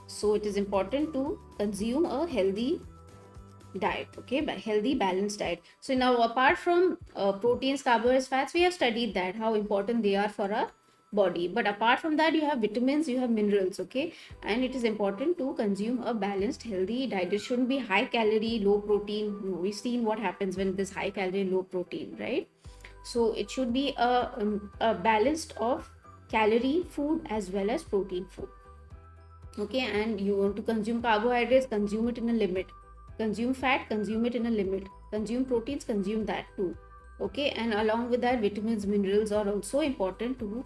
so it is important to consume a healthy diet. Okay, healthy balanced diet. So now, apart from proteins, carbohydrates, fats, we have studied that how important they are for our body. But apart from that, you have vitamins, you have minerals. Okay, and it is important to consume a balanced, healthy diet. It shouldn't be high calorie, low protein. We've seen what happens when there's high calorie, low protein, right? So it should be a balanced of calorie food as well as protein food. Okay, and you want to consume carbohydrates, consume it in a limit. Consume fat, consume it in a limit. Consume proteins, consume that too. Okay, and along with that, vitamins, minerals are also important to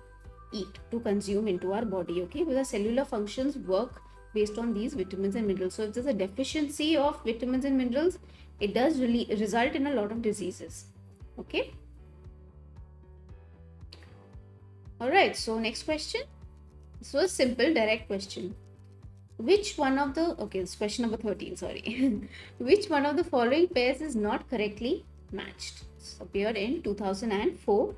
eat, to consume into our body. Okay, because cellular functions work based on these vitamins and minerals. So if there's a deficiency of vitamins and minerals, it does really result in a lot of diseases. Okay. Alright, so next question. This was simple, direct question. Which one of the, okay, it's question number 13, sorry. Which one of the following pairs is not correctly matched? It's appeared in 2004.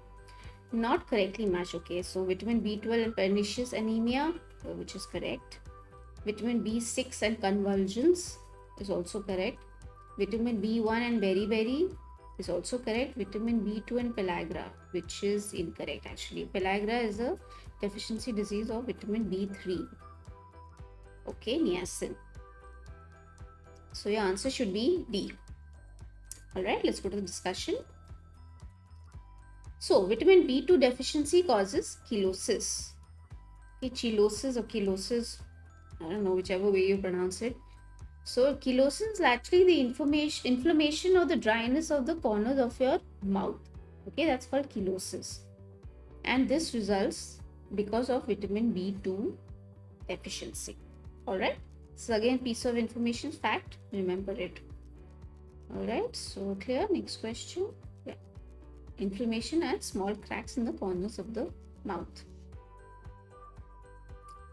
Not correctly matched, okay. So vitamin B12 and pernicious anemia, which is correct. Vitamin B6 and convulsions is also correct. Vitamin B1 and beriberi is also correct. Vitamin B2 and pellagra, which is incorrect actually. Pellagra is a deficiency disease of vitamin B3. Okay, niacin. So your answer should be D. Alright, let's go to the discussion. So vitamin B2 deficiency causes chelosis. Okay, chelosis or chelosis, I don't know, whichever way you pronounce it. So chelosis is actually the inflammation or the dryness of the corners of your mouth. Okay, that's called chelosis. And this results because of vitamin B2 deficiency. Alright, so again, piece of information, fact, remember it. Alright, so clear. Next question. Yeah. Inflammation and small cracks in the corners of the mouth.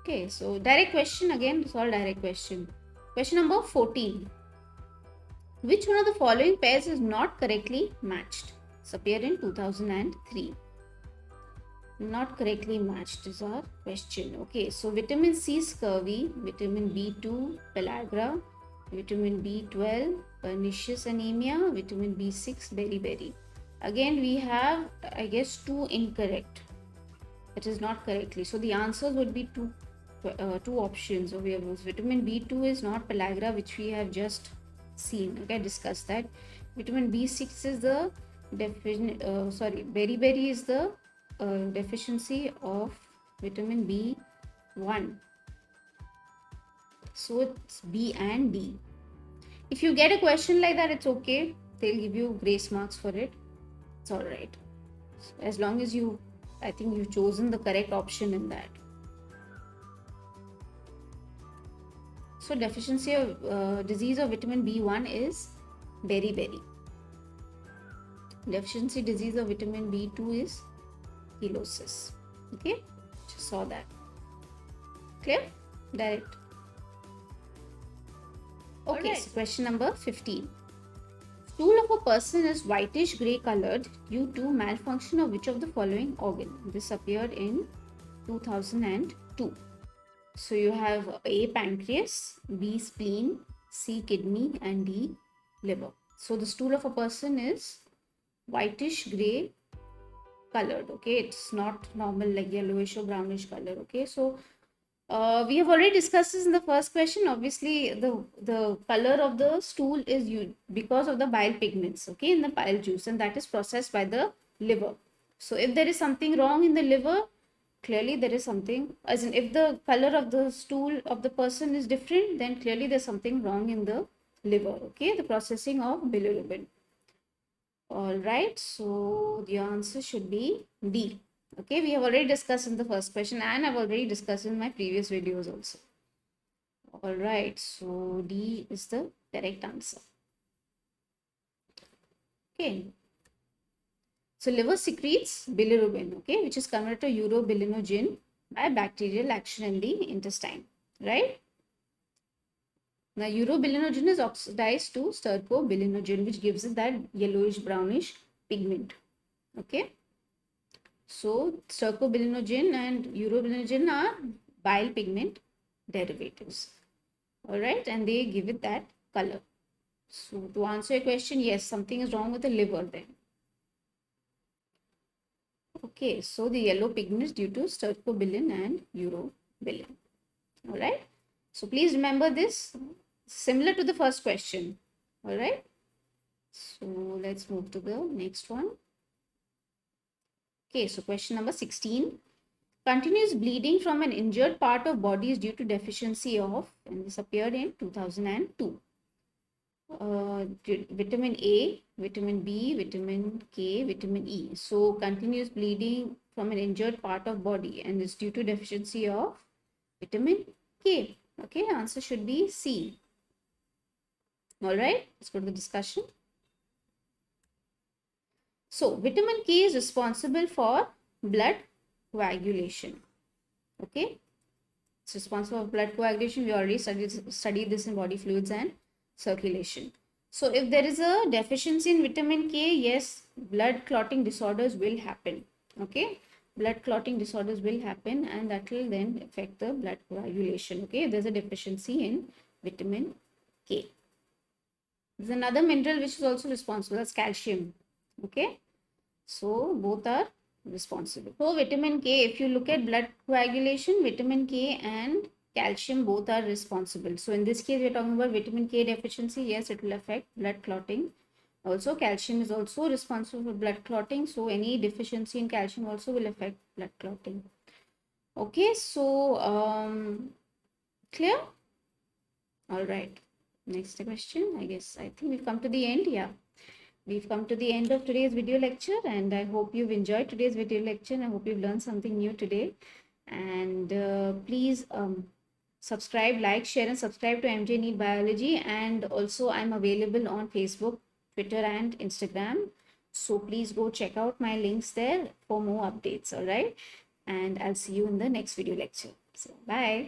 Okay, so direct question again, it's all direct question. Question number 14. Which one of the following pairs is not correctly matched? It's appeared in 2003. Not correctly matched is our question. Okay, so vitamin C scurvy, vitamin B2 pellagra, vitamin B12 pernicious anemia, vitamin B6 beriberi. Again, we have, I guess, two incorrect. It is not correctly. So the answers would be two options. So we have vitamin B2 is not pellagra, which we have just seen. Okay, discussed that. Vitamin B6 is the beriberi is the deficiency of vitamin B1. So it's B and D. If you get a question like that, it's okay. They'll give you grace marks for it. It's alright. As long as I think you've chosen the correct option in that. So deficiency of disease of vitamin B1 is beriberi. Deficiency disease of vitamin B2 is chelosis. Okay, just saw that. Clear? Direct. Okay, so question number 15. Stool of a person is whitish grey colored due to malfunction of which of the following organ? This appeared in 2002. So you have A, pancreas, B, spleen, C, kidney, and D, liver. So the stool of a person is whitish grey colored. Okay, it's not normal like yellowish or brownish color. Okay, so we have already discussed this in the first question. Obviously, the color of the stool is you because of the bile pigments, okay, in the bile juice, and that is processed by the liver. So if there is something wrong in the liver, clearly there is something, as in if the color of the stool of the person is different, then clearly there's something wrong in the liver, okay, the processing of bilirubin. All right, so the answer should be D. Okay, we have already discussed in the first question, and I've already discussed in my previous videos also. All right, so D is the correct answer. Okay, so liver secretes bilirubin, okay, which is converted to urobilinogen by bacterial action in the intestine, right? Now, urobilinogen is oxidized to stercobilinogen, which gives it that yellowish brownish pigment. Okay. So, stercobilinogen and urobilinogen are bile pigment derivatives. Alright, and they give it that color. So, to answer your question, yes, something is wrong with the liver then. Okay, so the yellow pigment is due to stercobilin and urobilin. Alright, so please remember this, similar to the first question. Alright, so let's move to the next one. Okay, so question number 16. Continuous bleeding from an injured part of body is due to deficiency of, and this appeared in 2002. Vitamin A, vitamin B, vitamin K, vitamin E. So continuous bleeding from an injured part of body and is due to deficiency of vitamin K. Okay, answer should be C. All right, let's go to the discussion. So vitamin K is responsible for blood coagulation. Okay, it's responsible for blood coagulation. We already studied this in body fluids and circulation. So if there is a deficiency in vitamin K, yes, blood clotting disorders will happen. Okay, blood clotting disorders will happen, and that will then affect the blood coagulation. Okay, if there's a deficiency in vitamin K. There's another mineral which is also responsible, as calcium. Okay, so both are responsible. So vitamin K, if you look at blood coagulation, vitamin K and calcium both are responsible. So in this case, we're talking about vitamin K deficiency. Yes, it will affect blood clotting. Also, calcium is also responsible for blood clotting. So any deficiency in calcium also will affect blood clotting. Okay, so clear? All right. Next question. I think we've come to the end. Yeah. We've come to the end of today's video lecture, and I hope you've enjoyed today's video lecture, and I hope you've learned something new today. And please subscribe, like, share, and subscribe to MJ Need Biology. And also, I'm available on Facebook, Twitter, and Instagram. So please go check out my links there for more updates. All right. And I'll see you in the next video lecture. So bye.